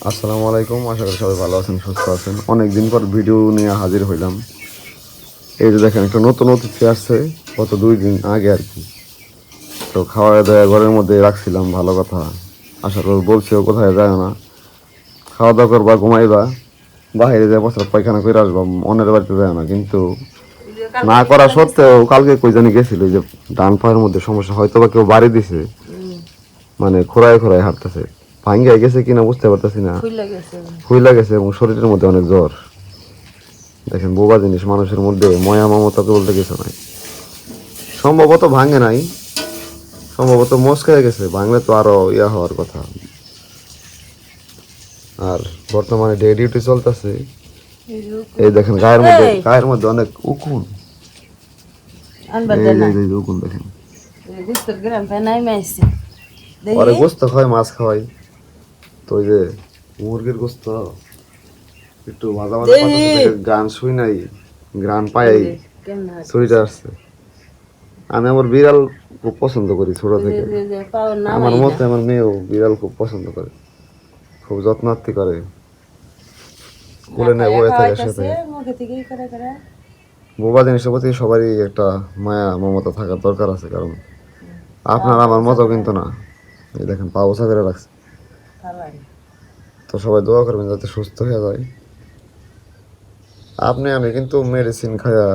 আসসালামু আলাইকুম, আশা করি সবাই ভালো আছেন, সুস্থ আছেন। অনেকদিন পর ভিডিও নিয়ে হাজির হইলাম। এই যে দেখেন, একটা নতুন অতিথি আসছে গত 2 দিন আগে আর কি। তো খাওয়া দাওয়া ঘরের মধ্যে রাখছিলাম, ভালো কথা। আশা করি বলছি ও কোথায় যায় না, খাওয়া দাওয়া করবা, ঘুমাইবা, বাইরে যায় প্রস্রাব পায়খানা করে আসবা, অন্যের বাড়িতে যায় না। কিন্তু না করা সত্ত্বেও কালকে কই জানি গেছিল, যে ডান পায়ের মধ্যে সমস্যা, হয়তো বা কেউ বাড়ি দিছে, মানে খোঁড়ায় খোঁড়ায় হাঁটতেছে। ভাঙ্গে গেছে কিনা বুঝতে পারতেছি না, ফুইলা গেছে এবং শরীরের মধ্যে অনেক জ্বর। দেখেন, বোবা জিনিস, মানুষের মধ্যে ময়া মমতা তো বলতে কিছু নাই। সম্ভবত ভাঙে নাই, সম্ভবত মস্কায় গেছে, ভাঙলে তো আরো ইয়া হওয়ার কথা। আর বর্তমানে ডে ডিউটি চলতেছে। এই দেখেন, গায়ের মধ্যে অনেক উকুন। এই যে উকুন দেখেন। পরে গোস্ত খাওয়াই, মাছ খাওয়াই। তো ওই যে মুরগির গোস্ত একটু ভাজা ভাজা গান শুই নাই, গ্রান পাই, শরীরটা আসছে। আমি আমার বিড়াল খুব পছন্দ করি ছোট থেকে। আমার মতে আমার মেয়েও বিড়াল খুব পছন্দ করে, খুব যত্নার্থী করে, কোলে নেয়, বয়ে থাকে সাথে। বোবা জিনিসের প্রতি সবারই একটা মায়া মমতা থাকার দরকার আছে, কারণ আপনার আমার মতো কিন্তু না। এই দেখেন, পা বসা করে রাখছে। তো সবাই দোয়া করবেন যাতে সুস্থ হয়ে যায়। আপনি আমি কিন্তু মেডিসিন খায়া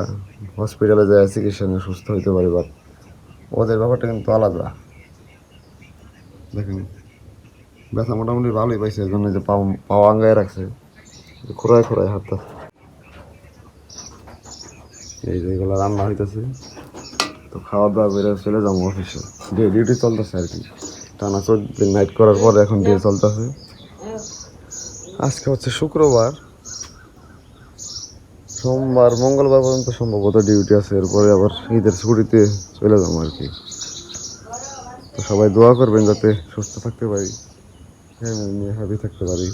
হসপিটালে যায় চিকিৎসা নিয়ে সুস্থ হইতে পারি, বাট ওদের ব্যাপারটা কিন্তু আলাদা। দেখেন, ব্যথা মোটামুটি ভালোই পাইছে, এর জন্য যে পাও আঙ্গায় রাখছে, খোঁড়ায় খোঁড়ায় হাতটা। এই যে এগুলো রান্না হইতেছে, তো খাওয়া দাওয়া করে চলে যাবো অফিসে। ডে ডিউটি চলতেছে আর কি, টানা 14 দিন নাইট করার পরে এখন ডে চলতেছে। আজকে হচ্ছে শুক্রবার, সোমবার মঙ্গলবার পর্যন্ত সম্ভবত ডিউটি আছে, এরপরে আবার ঈদের ছুটিতে চলে যাবো আর কি। তো সবাই দোয়া করবেন যাতে সুস্থ থাকতে পারি, ফ্যামিলি নিয়ে হ্যাপি থাকতে পারি।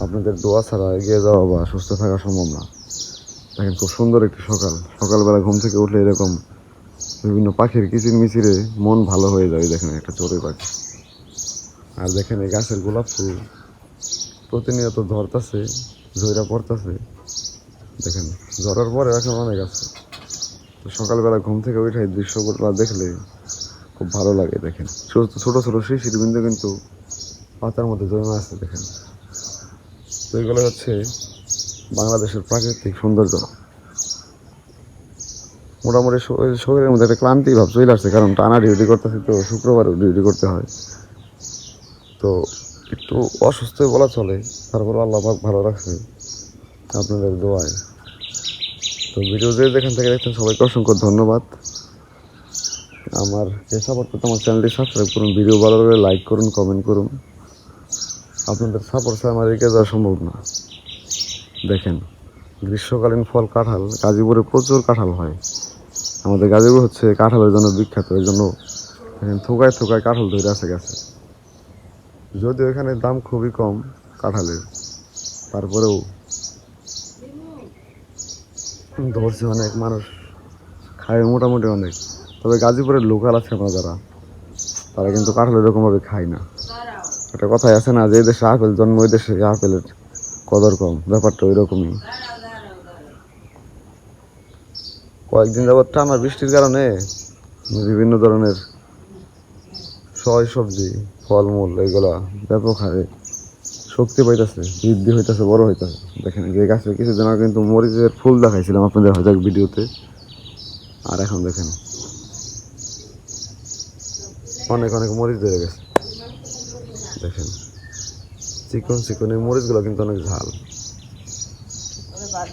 আপনাদের দোয়া ছাড়া এগিয়ে যাওয়া বা সুস্থ থাকা সম্ভব না। দেখেন, খুব সুন্দর একটি সকালবেলা ঘুম থেকে উঠলে এরকম বিভিন্ন পাখির কিচির মিচিরে মন ভালো হয়ে যায়। দেখেন, একটা চড়ুই পাখি। আর দেখেন, এই গাছের গোলাপ ফুল প্রতিনিয়ত ধরতেছে, ঝইরা পড়তেছে। দেখেন, ঝরার পরে এখন অনেক আছে। তো সকালবেলা ঘুম থেকে উঠে এই দৃশ্যগুলো দেখলে খুব ভালো লাগে। দেখেন, ছোট ছোট শিশির বিন্দু কিন্তু পাতার মধ্যে জমে আছে। দেখেন, তো এগুলো হচ্ছে বাংলাদেশের প্রাকৃতিক সৌন্দর্য। মোটামুটি শরীরের মধ্যে একটা ক্লান্তি ভাব চলে আসছে, কারণ টানা ডিউটি করতেছি, তো শুক্রবারও ডিউটি করতে হয়। তো একটু অসুস্থ বলা চলে, তারপর আল্লাহ পাক ভালো রাখছে আপনাদের দোয়ায়। তো ভিডিও যেখান থেকে দেখছেন সবাইকে অসংখ্য ধন্যবাদ। আমার যে সাপোর্ট করতে আমার চ্যানেলটি সাবস্ক্রাইব করুন, ভিডিও ভালো লাগলে লাইক করুন, কমেন্ট করুন। আপনাদের সাপোর্ট ছাড়া আমার এগিয়ে যাওয়া সম্ভব না। দেখেন, গ্রীষ্মকালীন ফল কাঁঠাল, গাজীপুরে প্রচুর কাঁঠাল হয়। আমাদের গাজীপুর হচ্ছে কাঁঠালের জন্য বিখ্যাত, এই জন্য দেখেন থোকায় থোকায় কাঁঠাল ধরে আছে গেছে। যদিও এখানে দাম খুবই কম কাঁঠালের, তারপরেও ধরছে অনেক মানুষ, খায় মোটামুটি অনেক। তবে গাজীপুরের লোকাল আছে আমরা যারা, তারা কিন্তু কাঁঠাল এরকমভাবে খায় না। একটা কথাই আছে না, যে দেশে আপেল জন্ম ওই দেশে আপেলের কদর কম, ব্যাপারটা ওই রকমই। কয়েকদিন যাবৎ টানা বৃষ্টির কারণে বিভিন্ন ধরনের সবজি, ফলমূল এগুলা ব্যাপক হারে শক্তি পাইতেছে, বৃদ্ধি হইতেছে, বড় হইতেছে। দেখেন, যে গাছে কিছুদিন আগে কিন্তু মরিচের ফুল দেখাইছিলাম আপনাদের হয়তো ভিডিওতে, আর এখন দেখেন অনেক অনেক মরিচ ধরে গেছে। দেখেন, চিকন চিকন এই মরিচগুলো কিন্তু অনেক ঝাল।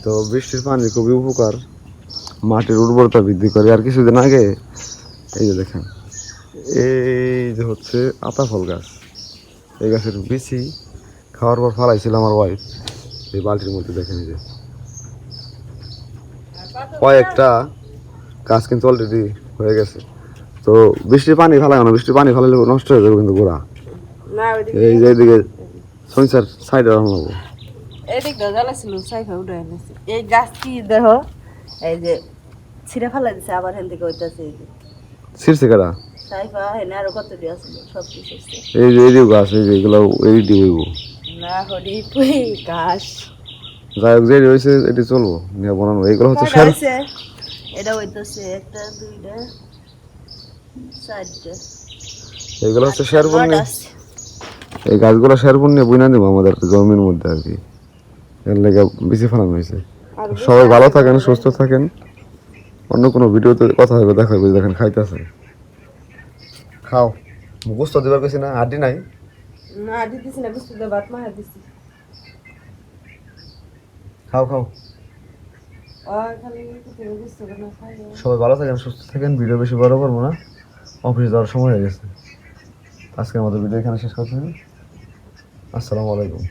তো বৃষ্টির পানি খুবই উপকার, মাটির উর্বরতা বৃদ্ধি করে। আর কিছুদিন আগে এই যে দেখেন, এই যে হচ্ছে আতা ফল গাছ, এই গাছের বিচি খাওয়ার পর ফালাইছিল আমার ওয়াইফ এই বালতির মধ্যে। দেখেন, এই যে কয়েকটা গাছ কিন্তু অলরেডি হয়ে গেছে। তো বৃষ্টির পানি ফেলায় না, বৃষ্টির পানি ফেলালে নষ্ট হয়ে যাবে কিন্তু গোড়া। এই যে এইদিকে সঞ্চার সাইডে রাখবো, এদিক জ্বালাছিল সাইফা উঠে এনেছে। এই গাছটি দেখো, এই যে ছিঁড়ে ফেলা দিছে, আবার হেন থেকে ওইটাছে। এই যে ছিড়ছে কারা সাইফা হেনে আরো কতটি আছিল, সব কিছু এই যে এইদিকে গাছ, এই যে এগুলো এই দিব না, না হরি পুই ঘাস যাই হোক যে হয়েছে এটি চলবো নিয়ে বানানো এইগুলো হচ্ছে কয়টা স্যার হয়েছে? এটা হইতেছে একটা দুইটা চারটা এইগুলো হচ্ছে শেরপুর নয়টা নিয়ে আছে। এই গাছগুলো শেরপুর নিয়ে বুঝনা দেবো আমাদের জমির মধ্যে আর কি এর লেগে বেশি ফেলানো হয়েছে আর সবাই ভালো বেশি থাকেন আছে সুস্থ থাকেন অন্য কোনো ভিডিওতে কথা হবে দেখা হবে দেখেন খাইতেছে খাও মুখস্থ দিবার কিছু না আড্ডি নাই না দিতেছি না বিস্কুট দিয়ে ভাত মাখা দিছি খাও খাও খালি বিস্কুট না খাই সবাই ভালো থাকেন সুস্থ থাকেন ভিডিও বেশি বড় করবো না অফিস যাওয়ার সময় হয়ে গেছে আজকে আমাদের ভিডিও এখানে শেষ করছি আসসালামু আলাইকুম